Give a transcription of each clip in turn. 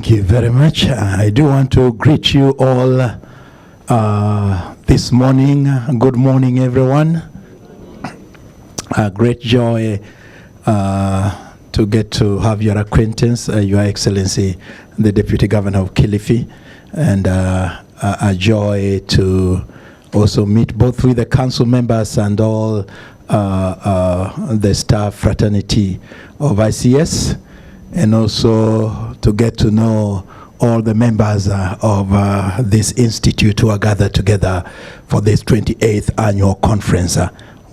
Thank you very much. I do want to greet you all this morning. Good morning, everyone. Great joy to get to have your acquaintance, Your Excellency, the Deputy Governor of Kilifi, and a joy to also meet both with the council members and all the staff fraternity of ICS, and also to get to know all the members of this institute who are gathered together for this 28th annual conference.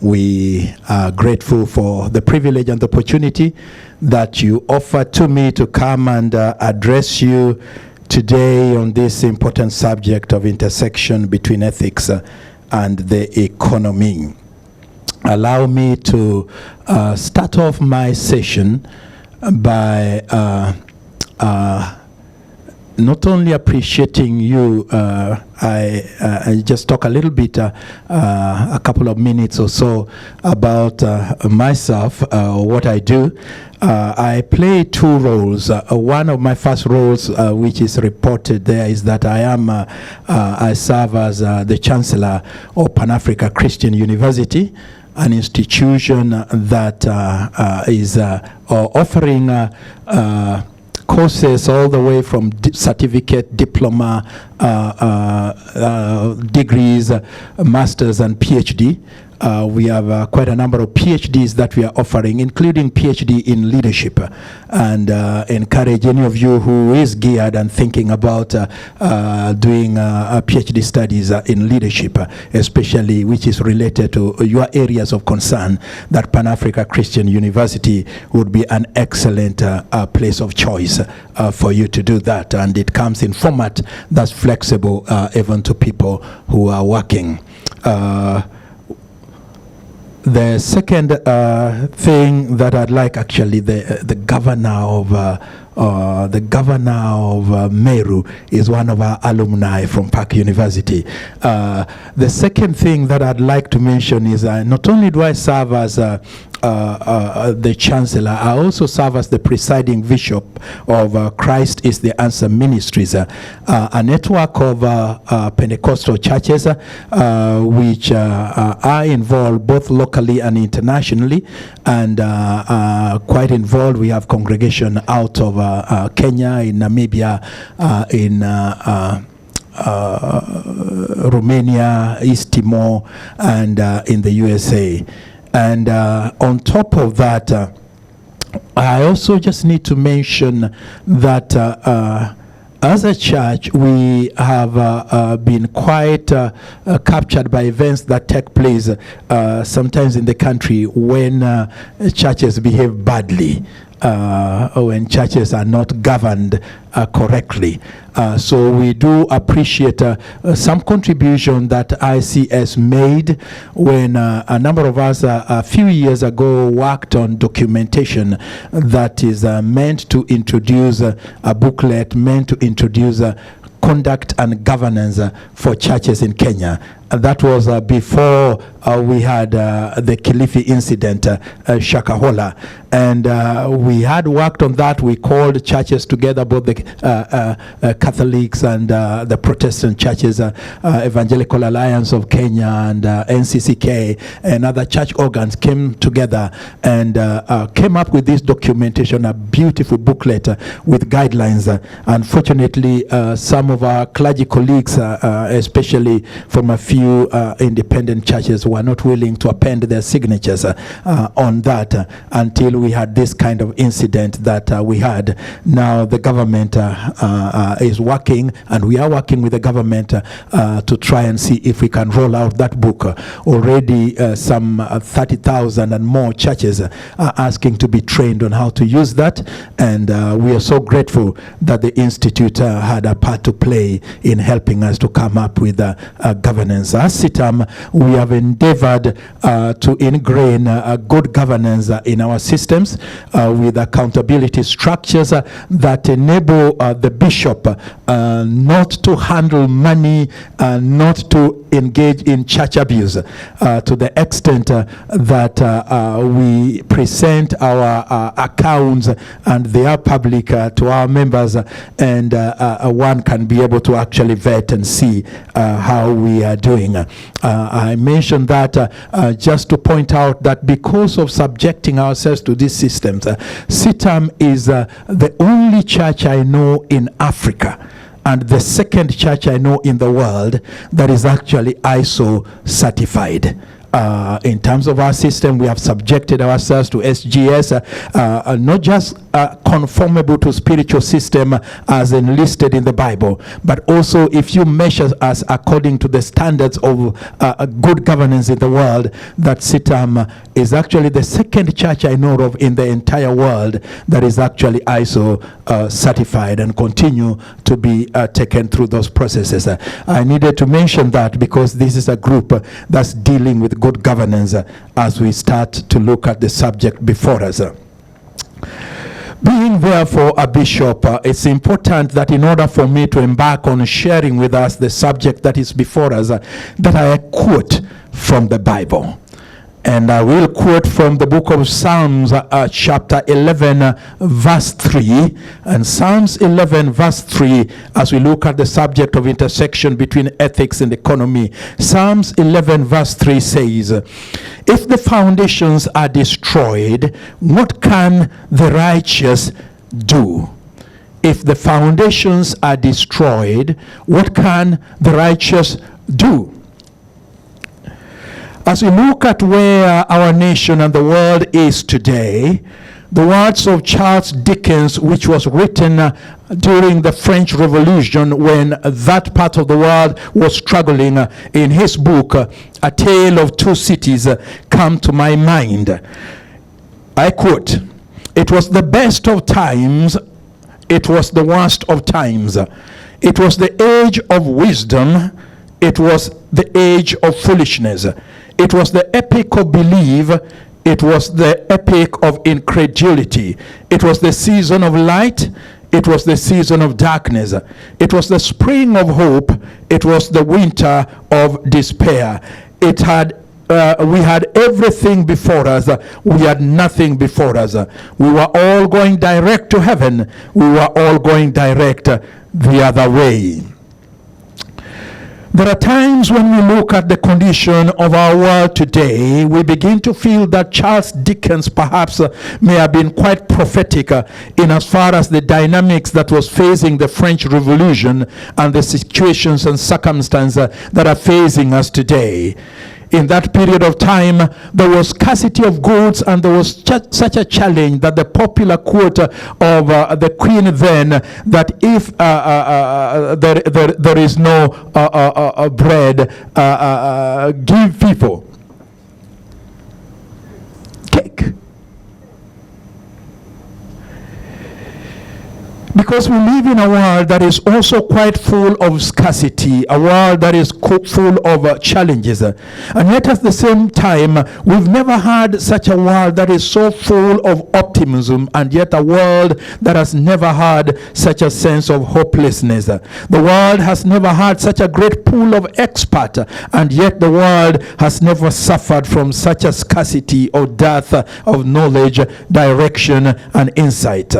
We are grateful for the privilege and the opportunity that you offer to me to come and address you today on this important subject of intersection between ethics and the economy. Allow me to start off my session by not only appreciating you. I just talk a little bit, a couple of minutes or so about myself, what I do. I play two roles. One of my first roles, which is reported there, is that I serve as the Chancellor of Pan-Africa Christian University, an institution that is offering courses all the way from certificate, diploma, degrees, masters, and PhD. We have quite a number of PhDs that we are offering, including PhD in leadership, and encourage any of you who is geared and thinking about doing PhD studies in leadership, especially which is related to your areas of concern, that Pan-Africa Christian University would be an excellent place of choice for you to do that. And it comes in format that's flexible even to people who are working. The second thing that I'd like, actually, the governor of Meru is one of our alumni from Park University. The second thing that I'd like to mention is not only do I serve as the Chancellor, I also serve as the presiding bishop of Christ is the Answer Ministries, a network of Pentecostal churches which are involved both locally and internationally, and quite involved. We have congregation out of Kenya, in Namibia, in Romania, East Timor, and in the USA. And on top of that, I also just need to mention that as a church, we have been quite captured by events that take place sometimes in the country when churches behave badly, when churches are not governed correctly. So we do appreciate some contribution that ICS made when a number of us a few years ago worked on documentation that is meant to introduce a booklet meant to introduce conduct and governance for churches in Kenya. That was before we had the Kilifi incident, Shakahola. And we had worked on that. We called churches together, both the Catholics and the Protestant churches, Evangelical Alliance of Kenya and NCCK, and other church organs came together and came up with this documentation, a beautiful booklet with guidelines. Unfortunately, some of our clergy colleagues, especially from a few independent churches, were not willing to append their signatures on that until we had this kind of incident that we had. Now the government is working, and we are working with the government to try and see if we can roll out that book. Already some 30,000 and more churches are asking to be trained on how to use that, and we are so grateful that the Institute had a part to play in helping us to come up with governance governance. As CITAM, we have endeavored to ingrain good governance in our systems with accountability structures that enable the bishop not to handle money, not to engage in church abuse to the extent that we present our accounts and they are public to our members, and one can be able to actually vet and see how we are doing. I mentioned that just to point out that because of subjecting ourselves to these systems, CITAM is the only church I know in Africa and the second church I know in the world that is actually ISO certified. In terms of our system, we have subjected ourselves to SGS, not just conformable to spiritual system as enlisted in the Bible, but also if you measure us according to the standards of good governance in the world, that CITAM is actually the second church I know of in the entire world that is actually ISO certified and continue to be taken through those processes. I needed to mention that because this is a group that's dealing with good governance as we start to look at the subject before us. Being therefore a bishop, it's important that in order for me to embark on sharing with us the subject that is before us, that I quote from the Bible. And I will quote from the book of Psalms, chapter 11, verse 3. And Psalms 11, verse 3, as we look at the subject of intersection between ethics and economy. Psalms 11, verse 3 says, "If the foundations are destroyed, what can the righteous do?" If the foundations are destroyed, what can the righteous do? As we look at where our nation and the world is today, the words of Charles Dickens, which was written during the French Revolution when that part of the world was struggling, in his book, A Tale of Two Cities, come to my mind. I quote, "It was the best of times, it was the worst of times. It was the age of wisdom, it was the age of foolishness. It was the epic of belief, it was the epic of incredulity. It was the season of light, it was the season of darkness. It was the spring of hope, it was the winter of despair. We had everything before us, we had nothing before us. We were all going direct to heaven, we were all going direct the other way." There are times when we look at the condition of our world today, we begin to feel that Charles Dickens perhaps may have been quite prophetic in as far as the dynamics that was facing the French Revolution and the situations and circumstances that are facing us today. In that period of time, there was scarcity of goods, and there was such a challenge that the popular quote of the Queen then, that if there is no bread, give people cake. Because we live in a world that is also quite full of scarcity, a world that is full of challenges. And yet at the same time, we've never had such a world that is so full of optimism, and yet a world that has never had such a sense of hopelessness. The world has never had such a great pool of experts, and yet the world has never suffered from such a scarcity or dearth of knowledge, direction, and insight.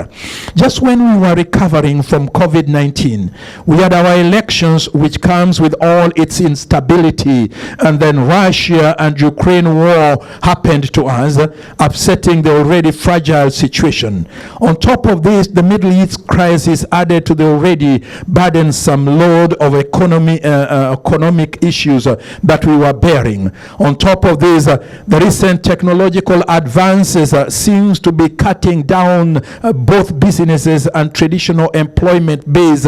Just when we were recovering from COVID-19, we had our elections, which comes with all its instability, and then Russia and Ukraine war happened to us, upsetting the already fragile situation. On top of this, the Middle East crisis added to the already burdensome load of economic issues that we were bearing. On top of this, the recent technological advances seems to be cutting down both businesses and traditional employment base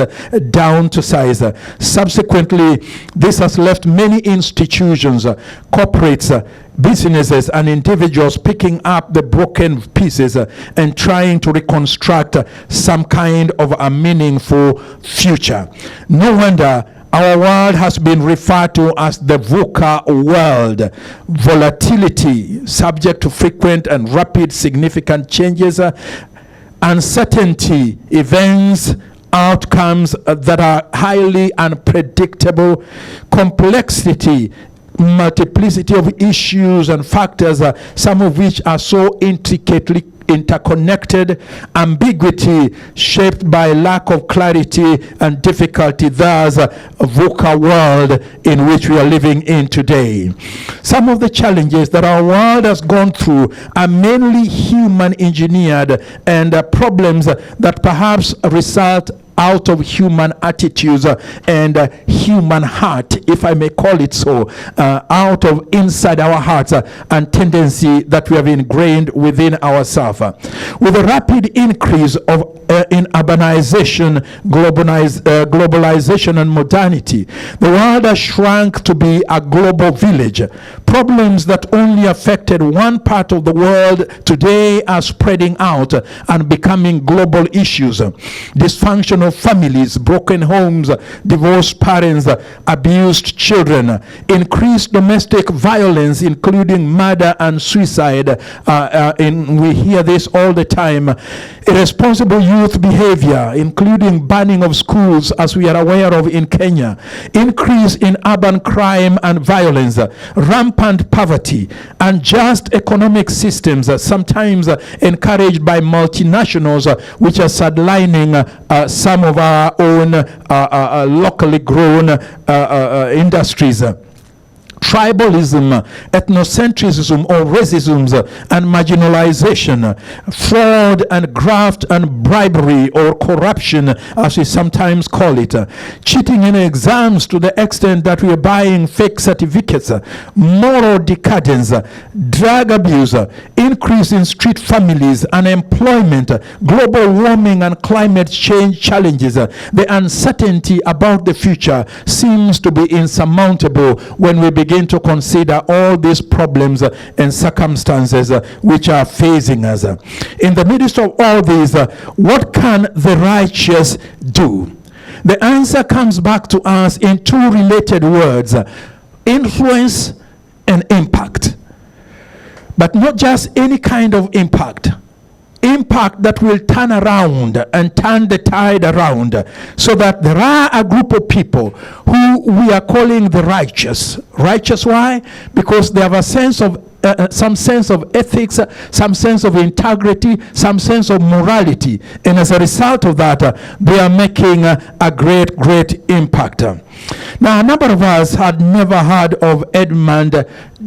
down to size. Subsequently, this has left many institutions, corporates, businesses, and individuals picking up the broken pieces and trying to reconstruct some kind of a meaningful future. No wonder Our world has been referred to as the VUCA world. Volatility, subject to frequent and rapid significant changes, uncertainty, events, outcomes that are highly unpredictable, complexity, multiplicity of issues and factors, some of which are so intricately interconnected, ambiguity shaped by lack of clarity and difficulty, thus a VUCA world in which we are living in today. Some of the challenges that our world has gone through are mainly human engineered and problems that perhaps result out of human attitudes and human heart, if I may call it so, out of inside our hearts and tendency that we have ingrained within ourselves. With a rapid increase of in urbanization, globalization and modernity, the world has shrunk to be a global village. Problems that only affected one part of the world today are spreading out and becoming global issues. Dysfunctional families, broken homes, divorced parents, abused children, increased domestic violence, including murder and suicide. We hear this all the time. Irresponsible youth behavior, including banning of schools, as we are aware of in Kenya, increase in urban crime and violence, rampant poverty, unjust economic systems, sometimes encouraged by multinationals, which are sidelining some of our own locally grown industries. Tribalism, ethnocentrism or racism and marginalization, fraud and graft and bribery or corruption, as we sometimes call it, cheating in exams to the extent that we are buying fake certificates, moral decadence, drug abuse, increase in street families, unemployment, global warming and climate change challenges. The uncertainty about the future seems to be insurmountable when we begin to consider all these problems and circumstances which are facing us. In the midst of all these, what can the righteous do? The answer comes back to us in two related words: influence and impact. But not just any kind of impact. Impact that will turn around and turn the tide around, so that there are a group of people who we are calling the righteous. Righteous, why? Because they have a sense of some sense of ethics, some sense of integrity, some sense of morality, and as a result of that, they are making a great impact. Now, a number of us had never heard of Edmund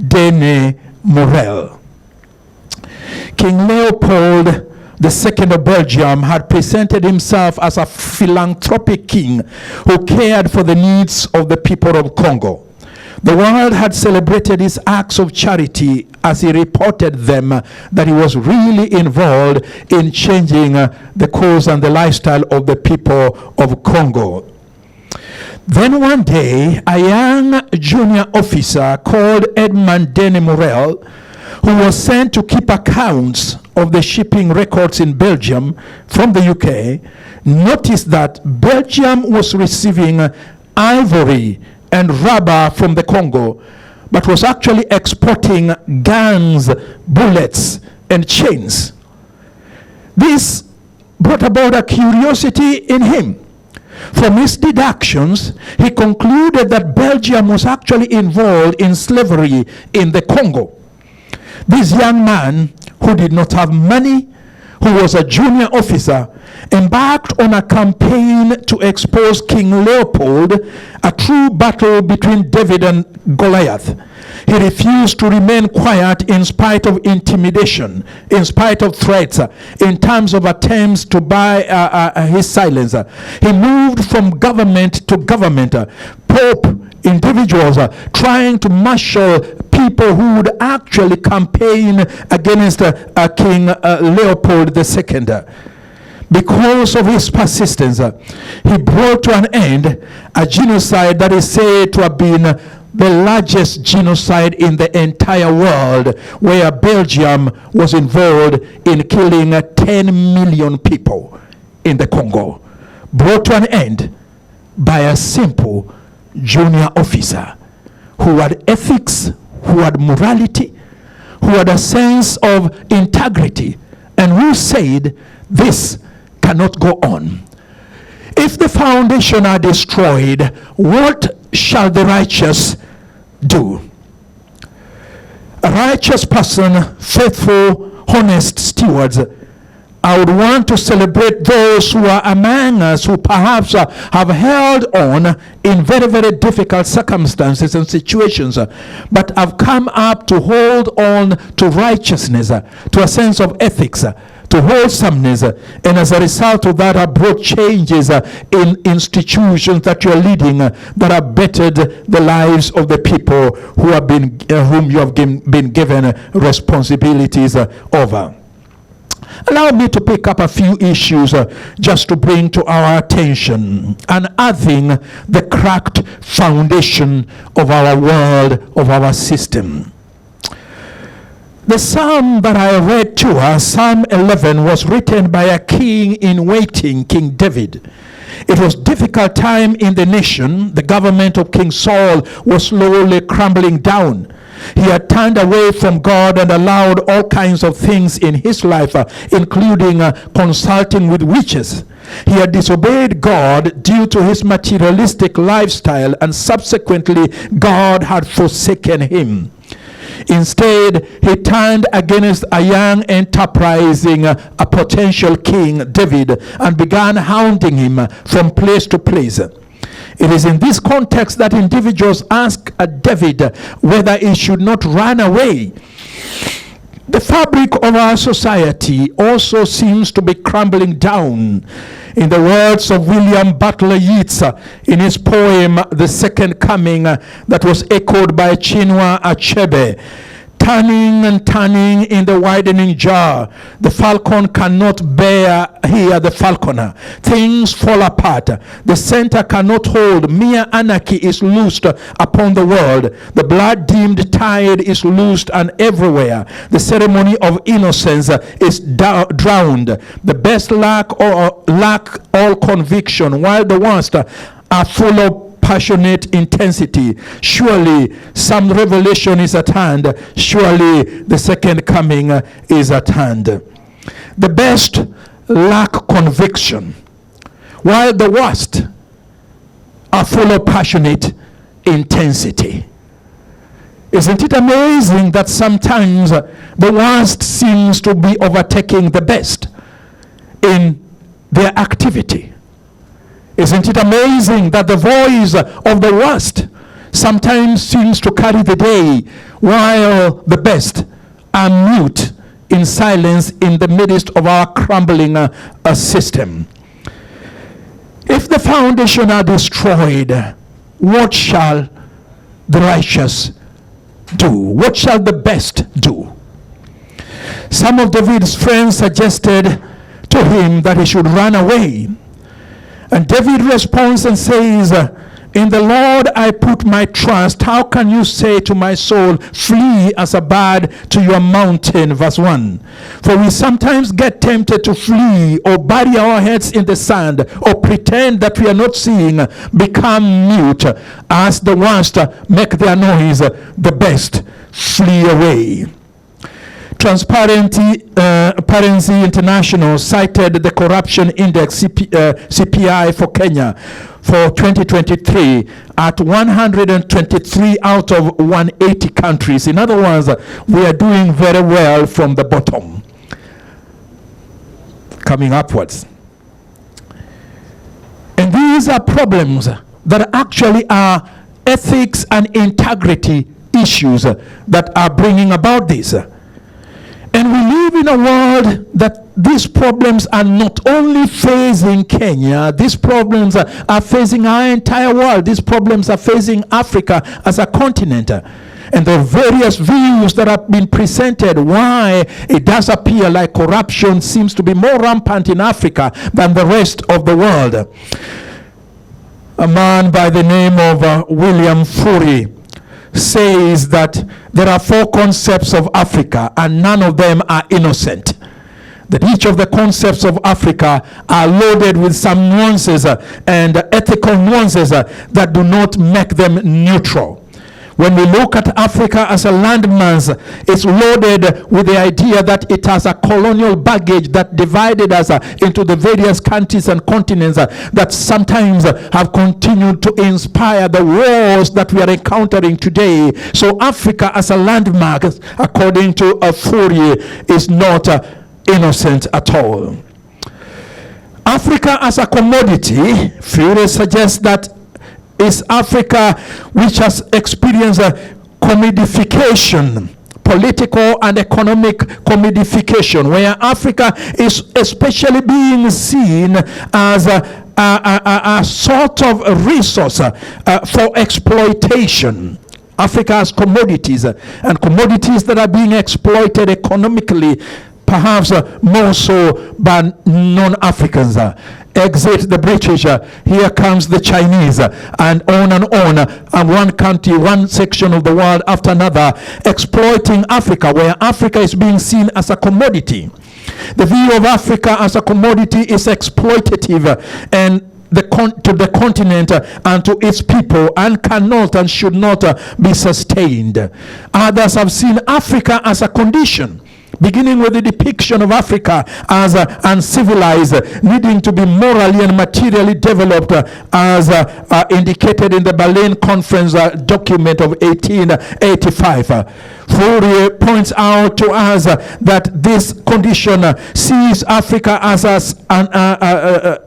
Dene Morel. King Leopold II of Belgium had presented himself as a philanthropic king who cared for the needs of the people of Congo. The world had celebrated his acts of charity as he reported them that he was really involved in changing the course and the lifestyle of the people of Congo. Then one day, a young junior officer called Edmund Dene Morel, who was sent to keep accounts of the shipping records in Belgium from the UK, noticed that Belgium was receiving ivory and rubber from the Congo, but was actually exporting guns, bullets, and chains. This brought about a curiosity in him. From his deductions, he concluded that Belgium was actually involved in slavery in the Congo. This young man, who did not have money, who was a junior officer, embarked on a campaign to expose King Leopold, a true battle between David and Goliath. He refused to remain quiet in spite of intimidation, in spite of threats, in terms of attempts to buy his silence. He moved from government to government, pope, individuals trying to marshal people who would actually campaign against King Leopold II. Because of his persistence, he brought to an end a genocide that is said to have been the largest genocide in the entire world, where Belgium was involved in killing 10 million people in the Congo. Brought to an end by a simple junior officer who had ethics, who had morality, who had a sense of integrity, and who said, this cannot go on. If the foundation are destroyed, what shall the righteous do? A righteous person, faithful, honest stewards, I would want to celebrate those who are among us who perhaps have held on in very, very difficult circumstances and situations, but have come up to hold on to righteousness, to a sense of ethics, to wholesomeness, and as a result of that have brought changes in institutions that you're leading that have bettered the lives of the people who have been, whom you have been given responsibilities over. Allow me to pick up a few issues just to bring to our attention, unearthing the cracked foundation of our world, of our system. The psalm that I read to us, Psalm 11, was written by a king in waiting, King David. It was a difficult time in the nation. The government of King Saul was slowly crumbling down. He had turned away from God and allowed all kinds of things in his life, including consulting with witches. He had disobeyed God due to his materialistic lifestyle, and subsequently God had forsaken him. Instead, he turned against a young, enterprising, a potential king, David, and began hounding him from place to place. It is in this context that individuals ask David whether he should not run away. The fabric of our society also seems to be crumbling down. In the words of William Butler Yeats in his poem, The Second Coming, that was echoed by Chinua Achebe, turning and turning in the widening jar, the falcon cannot bear here the falconer. Things fall apart. The center cannot hold. Mere anarchy is loosed upon the world. The blood-dimmed tide is loosed and everywhere. The ceremony of innocence is drowned. The best lack all conviction, while the worst are full of passionate intensity. Surely some revelation is at hand. Surely the second coming is at hand. The best lack conviction, while the worst are full of passionate intensity. Isn't it amazing that sometimes the worst seems to be overtaking the best in their activity? Isn't it amazing that the voice of the worst sometimes seems to carry the day, while the best are mute in silence in the midst of our crumbling system? If the foundation are destroyed, what shall the righteous do? What shall the best do? Some of David's friends suggested to him that he should run away. And David responds and says, in the Lord I put my trust. How can you say to my soul, flee as a bird to your mountain? Verse 1. For we sometimes get tempted to flee or bury our heads in the sand or pretend that we are not seeing, become mute. As the worst make their noise, the best flee away. Transparency International cited the corruption index CPI for Kenya for 2023 at 123 out of 180 countries. In other words, we are doing very well from the bottom, coming upwards. And these are problems that actually are ethics and integrity issues that are bringing about this. And we live in a world that these problems are not only facing Kenya, these problems are facing our entire world. These problems are facing Africa as a continent. And there are various views that have been presented why it does appear like corruption seems to be more rampant in Africa than the rest of the world. A man by the name of William Furey says that there are 4 concepts of Africa and none of them are innocent. that each of the concepts of Africa are loaded with some nuances and ethical nuances that do not make them neutral. When we look at Africa as a landmass, it's loaded with the idea that it has a colonial baggage that divided us into the various countries and continents that sometimes have continued to inspire the wars that we are encountering today. So Africa as a landmass, according to Fourier, is not innocent at all. Africa as a commodity, Fourier suggests that is Africa which has experienced a commodification, political and economic commodification, where Africa is especially being seen as a sort of resource for exploitation. Africa has commodities and commodities that are being exploited economically, perhaps more so by non-Africans. Exit the British, here comes the Chinese, and on, and one country, one section of the world after another exploiting Africa, where Africa is being seen as a commodity. The view of Africa as a commodity is exploitative and to the continent and to its people, and cannot and should not be sustained. Others have seen Africa as a condition, beginning with the depiction of Africa as uncivilized, needing to be morally and materially developed, as indicated in the Berlin Conference document of 1885. Fourier points out to us that this condition sees Africa as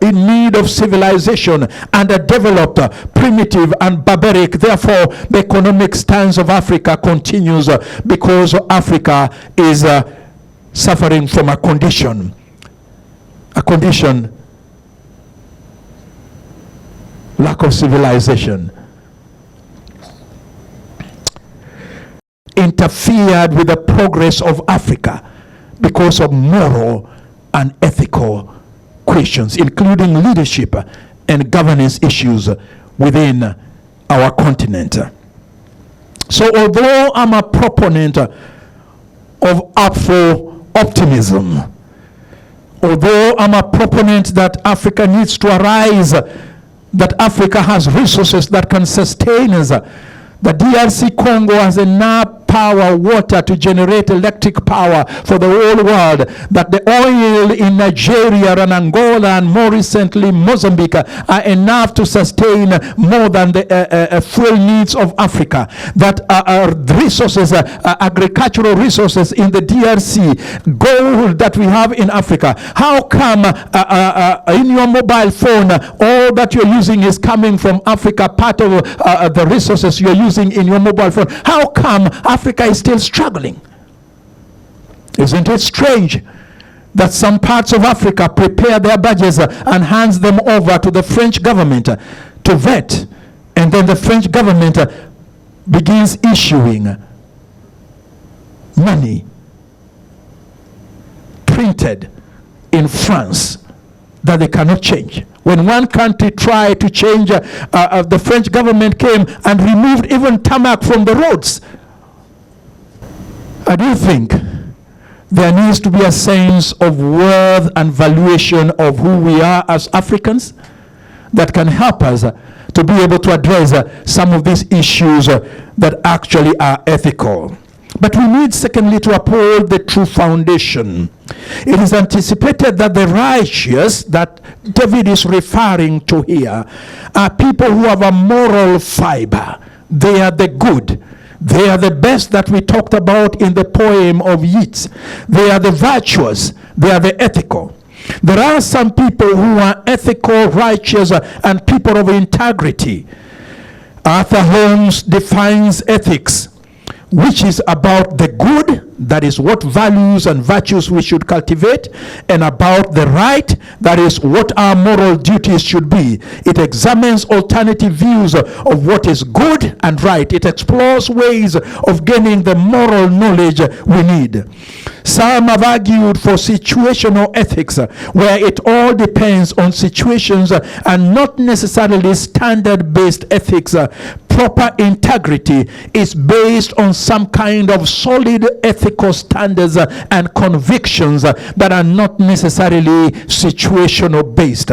in need of civilization, underdeveloped, primitive, and barbaric. Therefore, the economic stance of Africa continues because Africa is suffering from a condition lack of civilization, interfered with the progress of Africa because of moral and ethical questions, including leadership and governance issues within our continent. So although I'm a proponent of Afro-optimism, although I'm a proponent that Africa needs to arise, that Africa has resources that can sustain us, the DRC Congo has enough power, water to generate electric power for the whole world, that the oil in Nigeria and Angola and more recently Mozambique are enough to sustain more than the fuel needs of Africa, that resources, agricultural resources in the DRC, gold that we have in Africa. How come in your mobile phone all that you're using is coming from Africa, part of the resources you're using in your mobile phone? How come Africa is still struggling? Isn't it strange that some parts of Africa prepare their budgets and hands them over to the French government to vet, and then the French government begins issuing money printed in France that they cannot change? When one country tried to change, the French government came and removed even tarmac from the roads. I do think there needs to be a sense of worth and valuation of who we are as Africans that can help us to be able to address some of these issues that actually are ethical. But we need, secondly, to uphold the true foundation. It is anticipated that the righteous that David is referring to here are people who have a moral fiber. They are the good. They are the best that we talked about in the poem of Yeats. They are the virtuous. They are the ethical. There are some people who are ethical, righteous, and people of integrity. Arthur Holmes defines ethics, which is about the good, that is what values and virtues we should cultivate, and about the right, that is what our moral duties should be. It examines alternative views of what is good and right. It explores ways of gaining the moral knowledge we need. Some have argued for situational ethics, where it all depends on situations and not necessarily standard-based ethics proper integrity is based on some kind of solid ethical standards and convictions that are not necessarily situational based.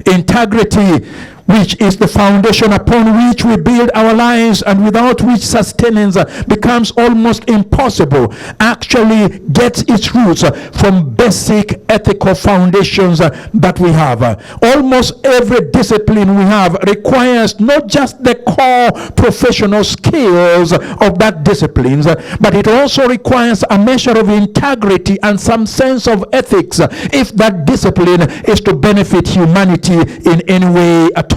Integrity, which is the foundation upon which we build our lives and without which sustenance becomes almost impossible, actually gets its roots from basic ethical foundations that we have. Almost every discipline we have requires not just the core professional skills of that discipline, but it also requires a measure of integrity and some sense of ethics if that discipline is to benefit humanity in any way at all.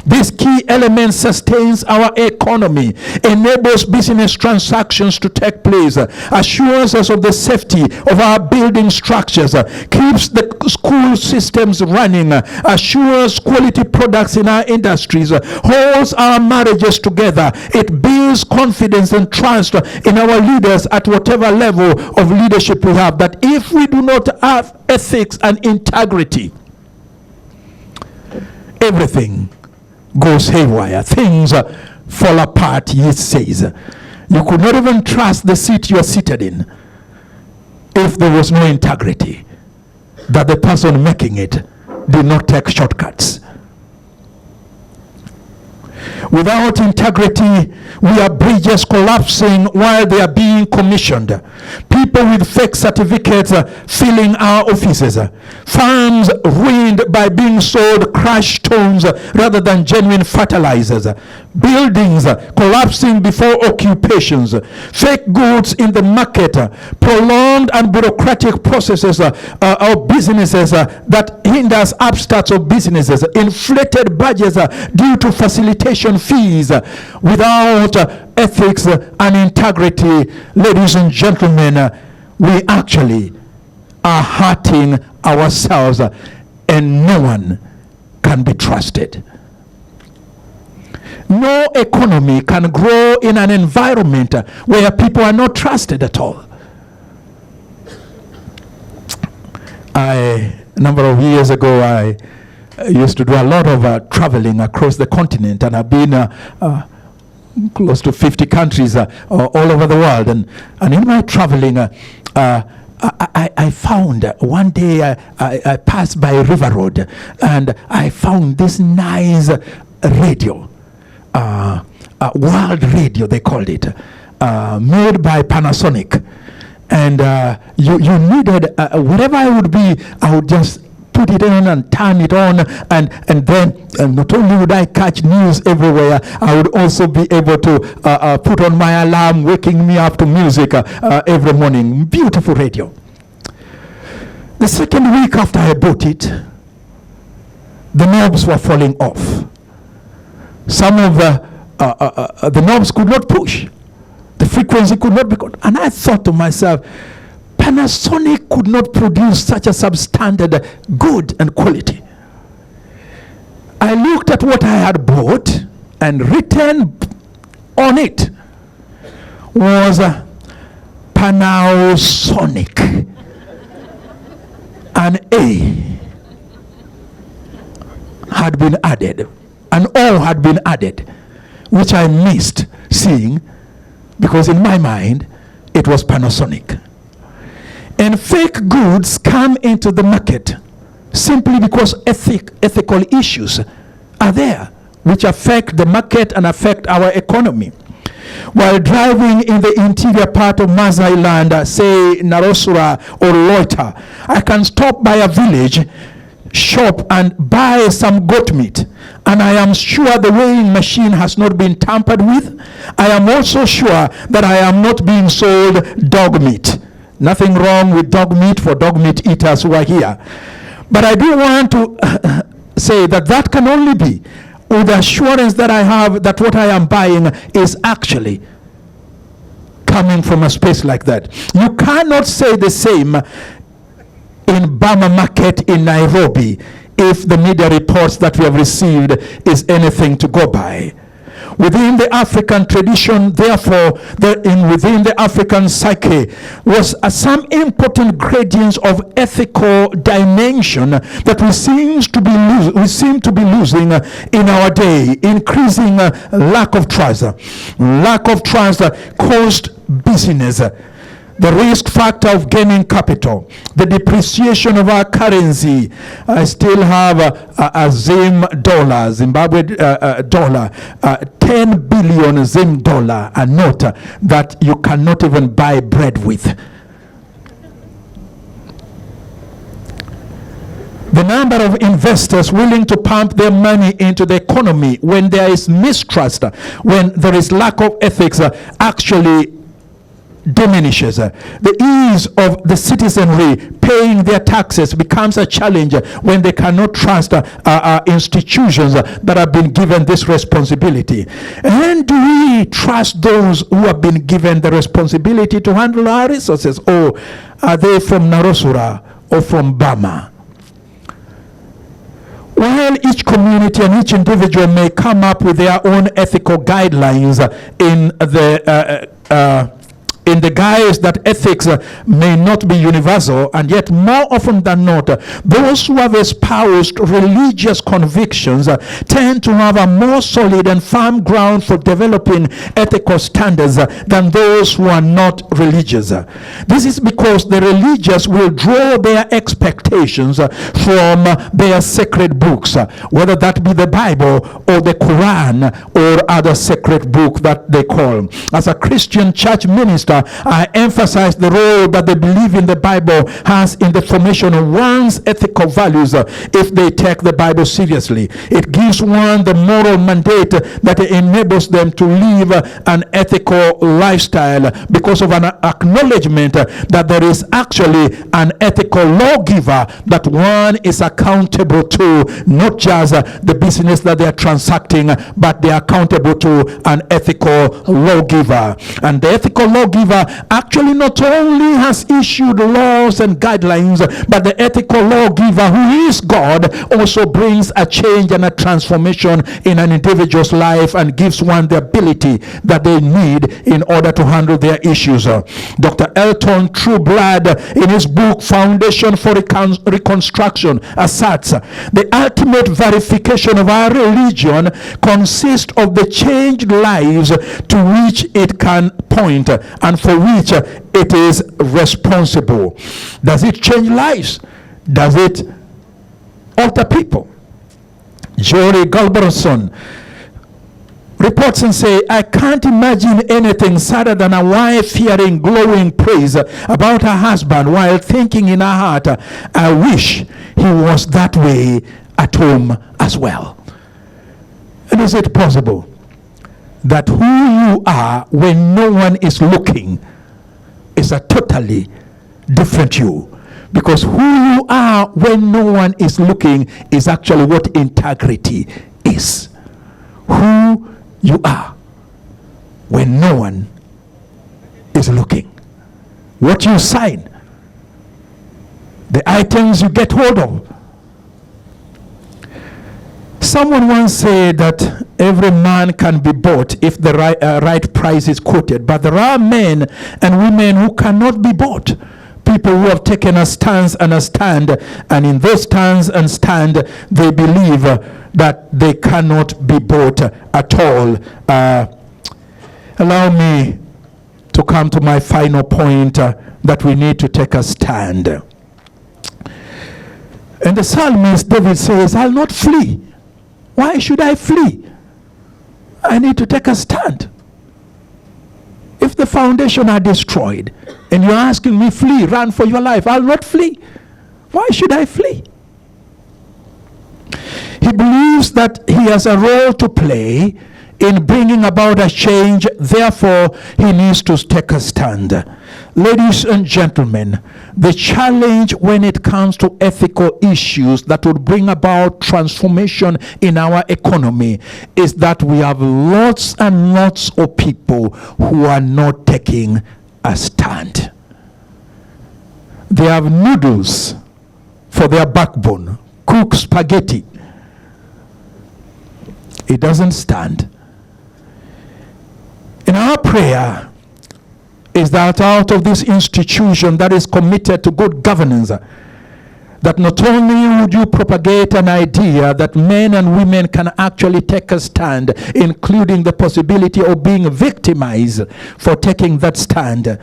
This key element sustains our economy, enables business transactions to take place, assures us of the safety of our building structures, keeps the school systems running, assures quality products in our industries, holds our marriages together. It builds confidence and trust in our leaders at whatever level of leadership we have. That if we do not have ethics and integrity, everything goes haywire. Things fall apart, he says. You could not even trust the seat you are seated in if there was no integrity, that the person making it did not take shortcuts. Without integrity, we are bridges collapsing while they are being commissioned. People with fake certificates filling our offices. Farms ruined by being sold crushed stones rather than genuine fertilizers. Buildings collapsing before occupations. Fake goods in the market. Prolonged and bureaucratic processes of businesses that hinders upstarts of businesses. Inflated budgets due to facilitation fees. Without ethics and integrity, ladies and gentlemen, we actually are hurting ourselves, and no one can be trusted. No economy can grow in an environment where people are not trusted at all. A number of years ago, I used to do a lot of traveling across the continent, and I've been close to 50 countries all over the world. And in my traveling, I found one day I passed by a river road, and I found this nice radio, world radio they called it, made by Panasonic. And you needed, wherever I would be, I would just put it on and turn it on, and then not only would I catch news everywhere, I would also be able to put on my alarm, waking me up to music every morning. Beautiful radio. The second week after I bought it, the knobs were falling off. Some of the knobs could not push. The frequency could not be got. And I thought to myself, Panasonic could not produce such a substandard good and quality. I looked at what I had bought, and written on it was Panasonic. An A had been added, an O had been added, which I missed seeing, because in my mind it was Panasonic. And fake goods come into the market simply because ethical issues are there, which affect the market and affect our economy. While driving in the interior part of Maasai land, say Narosura or Loita, I can stop by a village shop and buy some goat meat, and I am sure the weighing machine has not been tampered with. I am also sure that I am not being sold dog meat. Nothing wrong with dog meat for dog meat eaters who are here. But I do want to say that that can only be with the assurance that I have that what I am buying is actually coming from a space like that. You cannot say the same in Bama Market in Nairobi if the media reports that we have received is anything to go by. within the African tradition, therefore, within the African psyche, was some important gradients of ethical dimension that we seem to be losing in our day. Increasing lack of trust. Lack of trust caused business. The risk factor of gaining capital, the depreciation of our currency. I still have a Zim dollar, Zimbabwe dollar, 10 billion Zim dollar, a note that you cannot even buy bread with. The number of investors willing to pump their money into the economy when there is mistrust, when there is lack of ethics, actually diminishes. The ease of the citizenry paying their taxes becomes a challenge when they cannot trust institutions that have been given this responsibility. And do we trust those who have been given the responsibility to handle our resources, or are they from Narosura or from Bama? While each community and each individual may come up with their own ethical guidelines in the guise that ethics may not be universal, and yet more often than not, those who have espoused religious convictions tend to have a more solid and firm ground for developing ethical standards than those who are not religious. This is because the religious will draw their expectations from their sacred books, whether that be the Bible or the Quran or other sacred book that they call. As a Christian church minister, I emphasize the role that the belief in the Bible has in the formation of one's ethical values if they take the Bible seriously. It gives one the moral mandate that enables them to live an ethical lifestyle because of an acknowledgement that there is actually an ethical lawgiver that one is accountable to, not just the business that they are transacting, but they are accountable to an ethical lawgiver. And the ethical lawgiver actually not only has issued laws and guidelines, but the ethical lawgiver, who is God, also brings a change and a transformation in an individual's life and gives one the ability that they need in order to handle their issues. Dr. Elton Trueblood, in his book Foundation for Reconstruction, asserts the ultimate verification of our religion consists of the changed lives to which it can point and for which it is responsible. Does it change lives? Does it alter people? Jory Galberson reports and say, I can't imagine anything sadder than a wife hearing glowing praise about her husband while thinking in her heart, I wish he was that way at home as well. And is it possible that who you are when no one is looking is a totally different you? Because who you are when no one is looking is actually what integrity is. Who you are when no one is looking. What you sign. The items you get hold of. Someone once said that every man can be bought if the right price is quoted, but there are men and women who cannot be bought. People who have taken a stance and a stand, and in those stance and stand, they believe that they cannot be bought at all. Allow me to come to my final point, that we need to take a stand. And the psalmist David says, I'll not flee. Why should I flee? I need to take a stand. If the foundation are destroyed and you're asking me flee, run for your life, I'll not flee. Why should I flee? He believes that he has a role to play in bringing about a change, therefore he needs to take a stand. Ladies and gentlemen, the challenge when it comes to ethical issues that would bring about transformation in our economy is that we have lots and lots of people who are not taking a stand. They have noodles for their backbone, cook spaghetti. It doesn't stand. And our prayer is that out of this institution that is committed to good governance, that not only would you propagate an idea that men and women can actually take a stand, including the possibility of being victimized for taking that stand,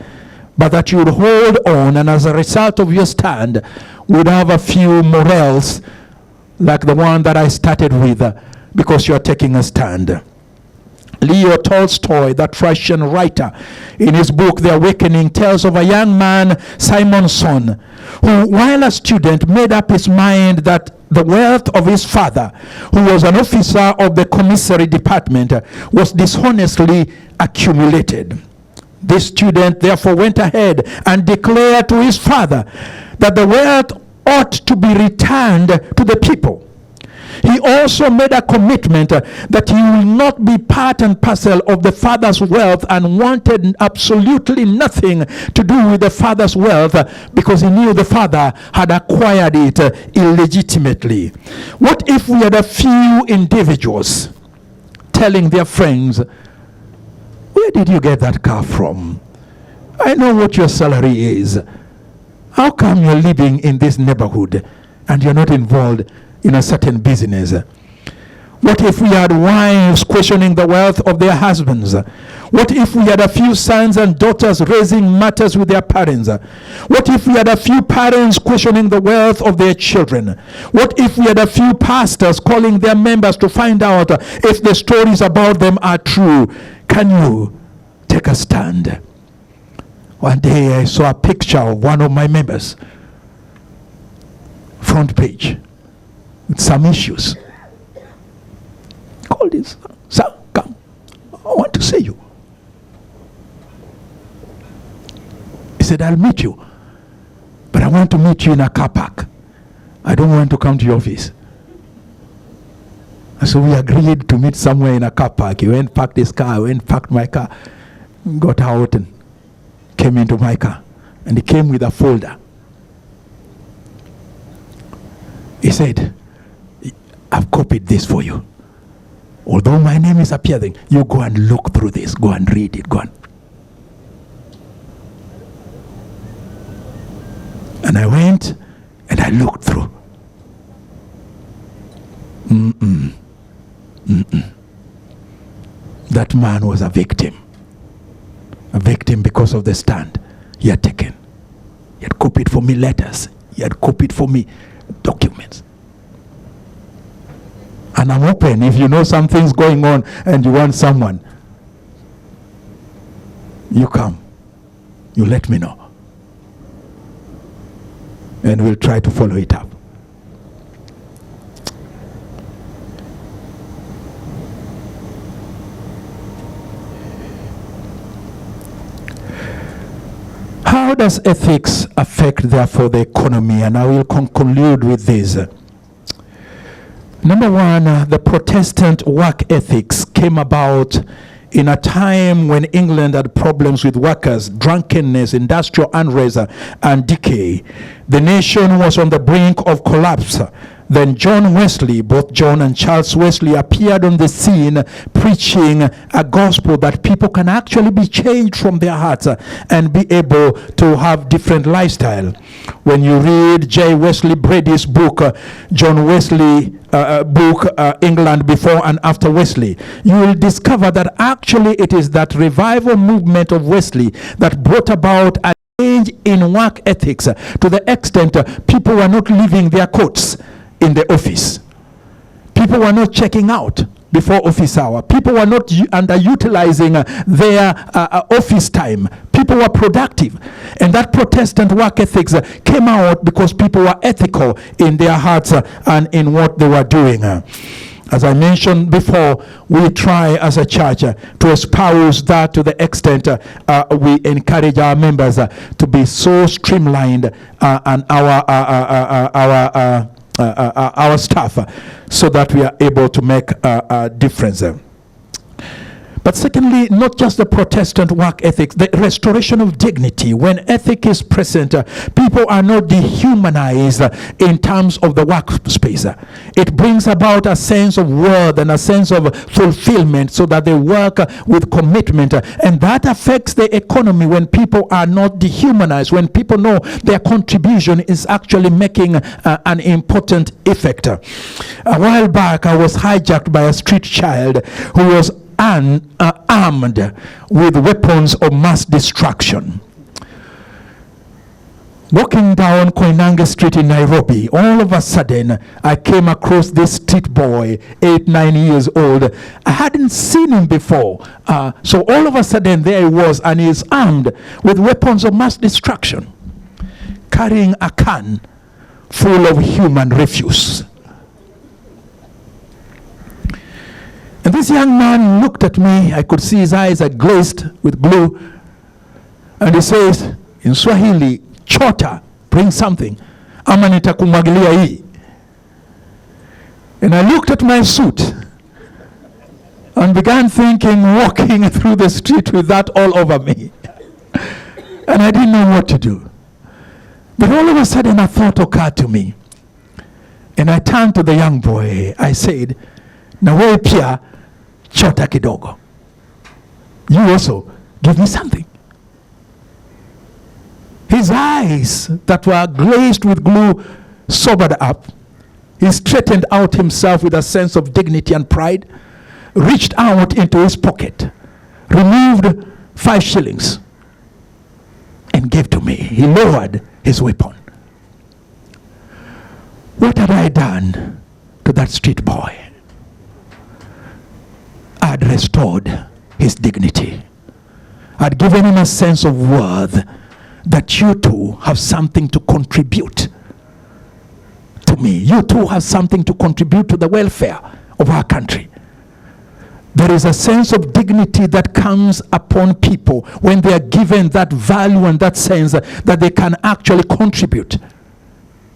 but that you would hold on, and as a result of your stand, would have a few morals like the one that I started with, because you're taking a stand. Leo Tolstoy, that Russian writer, in his book The Awakening, tells of a young man, Simonson, who, while a student, made up his mind that the wealth of his father, who was an officer of the commissary department, was dishonestly accumulated. This student therefore went ahead and declared to his father that the wealth ought to be returned to the people. He also made a commitment that he will not be part and parcel of the father's wealth, and wanted absolutely nothing to do with the father's wealth, because he knew the father had acquired it illegitimately. What if we had a few individuals telling their friends, "Where did you get that car from? I know what your salary is. How come you're living in this neighborhood and you're not involved in a certain business?" What if we had wives questioning the wealth of their husbands? What if we had a few sons and daughters raising matters with their parents? What if we had a few parents questioning the wealth of their children? What if we had a few pastors calling their members to find out if the stories about them are true? Can you take a stand? One day I saw a picture of one of my members, front page, with some issues. Call this, "Sir, come, I want to see you." He said, "I'll meet you, but I want to meet you in a car park. I don't want to come to your office." And so we agreed to meet somewhere in a car park. He went, parked his car, I went, parked my car, got out and came into my car. And he came with a folder. He said, "I've copied this for you. Although my name is appearing, you go and look through this. Go and read it. Go on." And I went and I looked through. That man was a victim. A victim because of the stand he had taken. He had copied for me letters. He had copied for me documents. And I'm open. If you know something's going on and you want someone, you come. You let me know. And we'll try to follow it up. How does ethics affect, therefore, the economy? And I will conclude with this. Number one, the Protestant work ethics came about in a time when England had problems with workers, drunkenness, industrial unrest, and decay. The nation was on the brink of collapse. Then John Wesley, both John and Charles Wesley, appeared on the scene preaching a gospel that people can actually be changed from their hearts and be able to have different lifestyle. When you read J. Wesley Brady's book, John Wesley book, England Before and After Wesley, you will discover that actually it is that revival movement of Wesley that brought about a change in work ethics to the extent people were not leaving their coats in the office. People were not checking out before office hour. People were not underutilizing their office time. People were productive. And that Protestant work ethics came out because people were ethical in their hearts and in what they were doing. As I mentioned before, we try as a church to espouse that to the extent we encourage our members to be so streamlined and our staff so that we are able to make a difference. But But secondly, not just the Protestant work ethic, the restoration of dignity. When ethic is present, people are not dehumanized in terms of the workspace. It brings about a sense of worth and a sense of fulfillment so that they work with commitment. And that affects the economy when people are not dehumanized, when people know their contribution is actually making an important effect. A while back, I was hijacked by a street child who was armed with weapons of mass destruction. Walking down Koinange Street in Nairobi, all of a sudden, I came across this street boy, 8-9 years old. I hadn't seen him before. So all of a sudden, there he was, and he is armed with weapons of mass destruction, carrying a can full of human refuse. And this young man looked at me. I could see his eyes are glazed with blue. And he says, in Swahili, chota, bring something. Ama nitakumwagilia hii. And I looked at my suit and began thinking, walking through the street with that all over me. And I didn't know what to do. But all of a sudden a thought occurred to me. And I turned to the young boy. I said, na wewe pia chota kidogo. You also give me something. His eyes that were glazed with glue sobered up. He straightened out himself with a sense of dignity and pride, reached out into his pocket, removed 5 shillings, and gave to me. He lowered his weapon. What had I done to that street boy? I had restored his dignity. I had given him a sense of worth, that you too have something to contribute to me. You too have something to contribute to the welfare of our country. There is a sense of dignity that comes upon people when they are given that value and that sense that they can actually contribute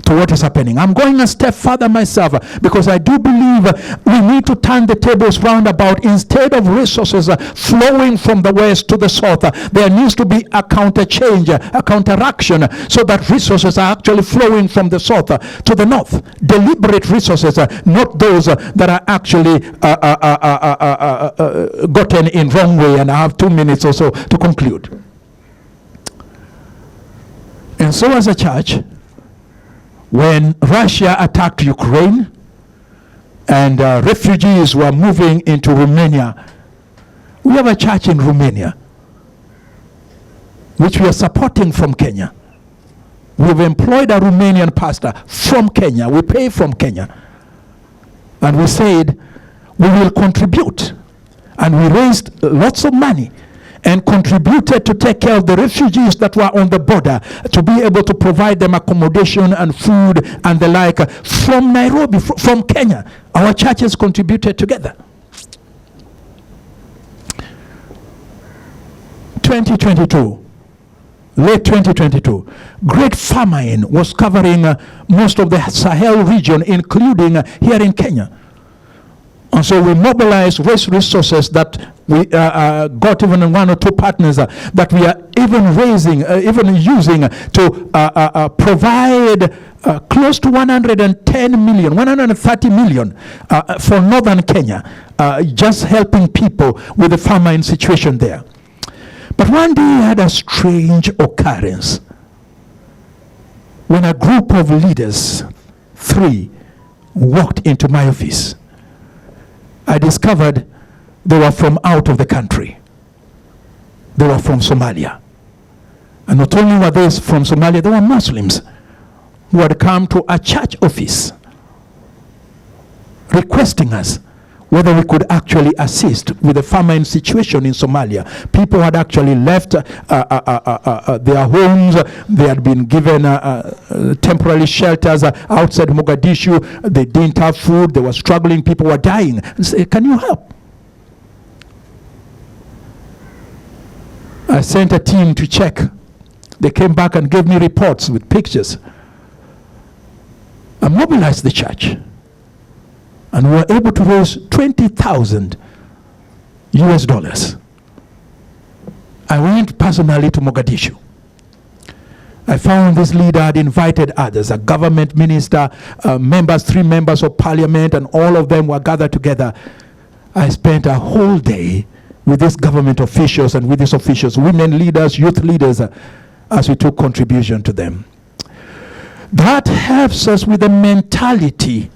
to what is happening. I'm going a step further myself because I do believe we need to turn the tables round about. Instead of resources flowing from the west to the south, there needs to be a counter change, a counteraction, so that resources are actually flowing from the south to the north. Deliberate resources, not those that are actually gotten in wrong way. And I have 2 minutes or so to conclude. And so as a church, when Russia attacked Ukraine and refugees were moving into Romania, we have a church in Romania which we are supporting from Kenya. We've employed a Romanian pastor from Kenya. We pay from Kenya. And we said we will contribute. And we raised lots of money and contributed to take care of the refugees that were on the border, to be able to provide them accommodation and food and the like from Nairobi, from Kenya. Our churches contributed together. 2022, late 2022, great famine was covering most of the Sahel region, including here in Kenya. And so we mobilized resources that we got even 1 or 2 partners that we are even raising, even using to provide close to 110 million, 130 million for northern Kenya, just helping people with the famine situation there. But one day I had a strange occurrence when a group of leaders, 3, walked into my office. I discovered they were from out of the country. They were from Somalia. And not only were they from Somalia, they were Muslims who had come to a church office requesting us whether we could actually assist with the famine situation in Somalia. People had actually left their homes. They had been given temporary shelters outside Mogadishu. They didn't have food. They were struggling. People were dying. And say, can you help? I sent a team to check. They came back and gave me reports with pictures. I mobilized the church. And we were able to raise 20,000 US dollars. I went personally to Mogadishu. I found this leader had invited others, a government minister, members, 3 members of parliament, and all of them were gathered together. I spent a whole day with these government officials and with these officials, women leaders, youth leaders, as we took contribution to them. That helps us with the mentality,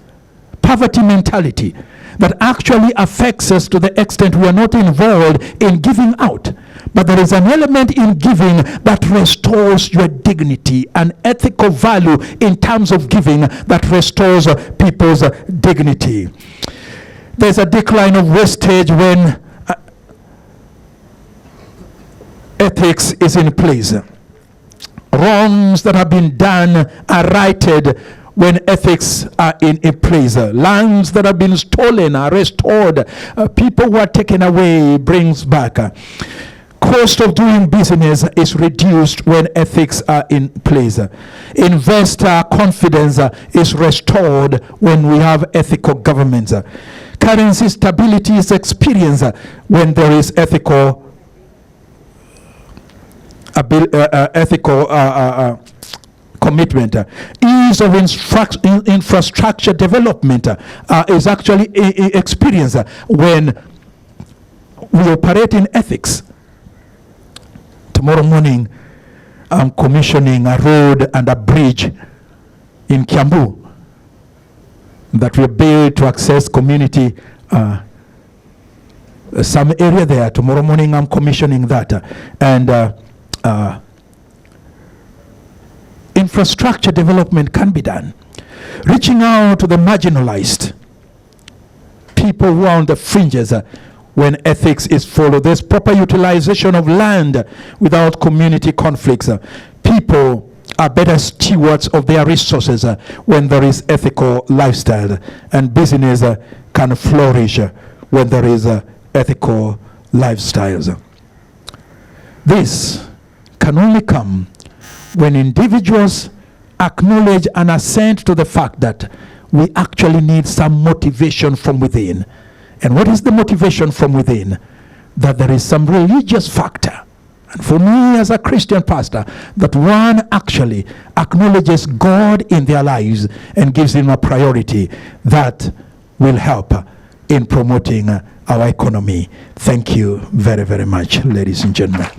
poverty mentality, that actually affects us to the extent we are not involved in giving out. But there is an element in giving that restores your dignity, an ethical value in terms of giving that restores people's dignity. There's a decline of wastage when ethics is in place. Wrongs that have been done are righted when ethics are in place. Lands that have been stolen are restored. People who are taken away brings back. Cost of doing business is reduced when ethics are in place. Investor confidence is restored when we have ethical governments. Currency stability is experienced when there is ethical commitment. Ease of infrastructure development is actually experienced when we operate in ethics. Tomorrow morning, I'm commissioning a road and a bridge in Kiambu that will build to access community, some area there. Tomorrow morning, I'm commissioning that. And infrastructure development can be done. Reaching out to the marginalized, people who are on the fringes, when ethics is followed. There's proper utilization of land without community conflicts. People are better stewards of their resources when there is ethical lifestyle, and business can flourish when there is ethical lifestyles. This can only come when individuals acknowledge and assent to the fact that we actually need some motivation from within. And what is the motivation from within? That there is some religious factor. And for me as a Christian pastor, that one actually acknowledges God in their lives and gives him a priority that will help in promoting our economy. Thank you very, very much, ladies and gentlemen.